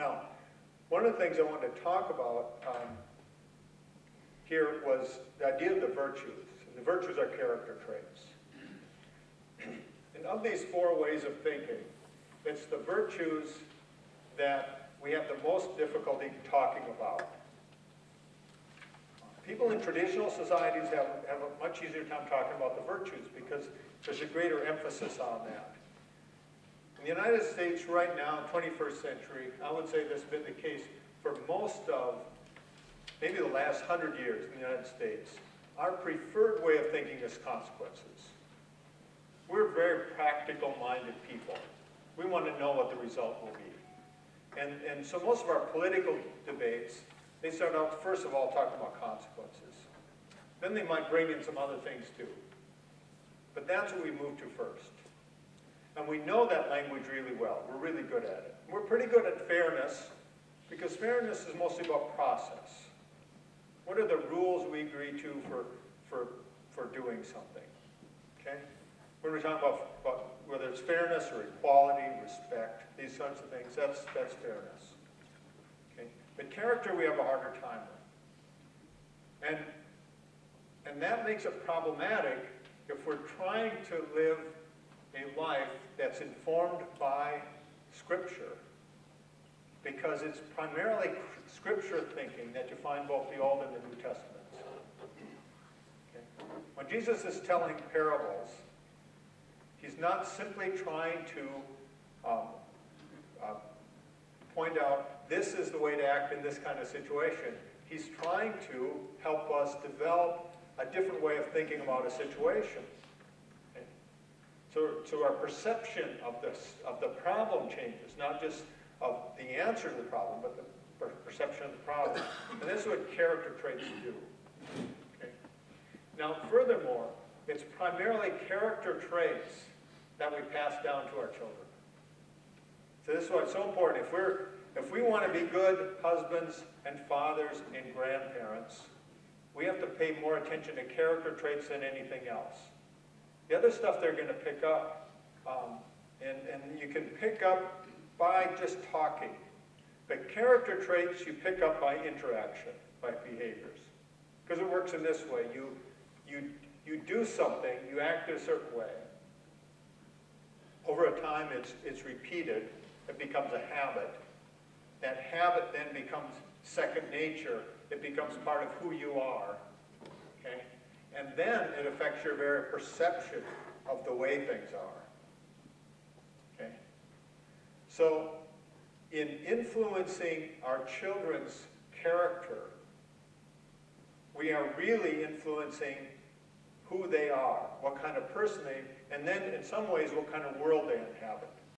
Now, one of the things I wanted to talk about here was the idea of the virtues. And the virtues are character traits. And of these four ways of thinking, it's the virtues that we have the most difficulty talking about. People in traditional societies have a much easier time talking about the virtues because there's a greater emphasis on that. In the United States right now, 21st century, I would say this has been the case for most of maybe the last 100 years in the United States. Our preferred way of thinking is consequences. We're very practical-minded people. We want to know what the result will be. And so most of our political debates, they start out, first of all, talking about consequences. Then they might bring in some other things too. But that's what we move to first. And we know that language really well. We're really good at it. We're pretty good at fairness, because fairness is mostly about process. What are the rules we agree to for doing something? Okay? When we're talking about whether it's fairness or equality, respect, these sorts of things, that's fairness. Okay? But character we have a harder time with. And that makes it problematic if we're trying to live a life that's informed by Scripture, because it's primarily Scripture thinking that you find both the Old and the New Testaments. Okay? When Jesus is telling parables, he's not simply trying to point out this is the way to act in this kind of situation. He's trying to help us develop a different way of thinking about a situation. Okay? So our perception of the problem changes, not just of the answer to the problem, but the perception of the problem. And this is what character traits do. Okay? Now, furthermore, it's primarily character traits that we pass down to our children. So this is why it's so important. If we want to be good husbands and fathers and grandparents, we have to pay more attention to character traits than anything else. The other stuff they're going to pick up, and you can pick up by just talking. But character traits you pick up by interaction, by behaviors. Because it works in this way. You do something, you act a certain way. Over a time, it's repeated. It becomes a habit. That habit then becomes second nature. It becomes part of who you are. Okay? And then it affects your very perception of the way things are. Okay? So, in influencing our children's character, we are really influencing who they are, what kind of person they, and then in some ways what kind of world they inhabit.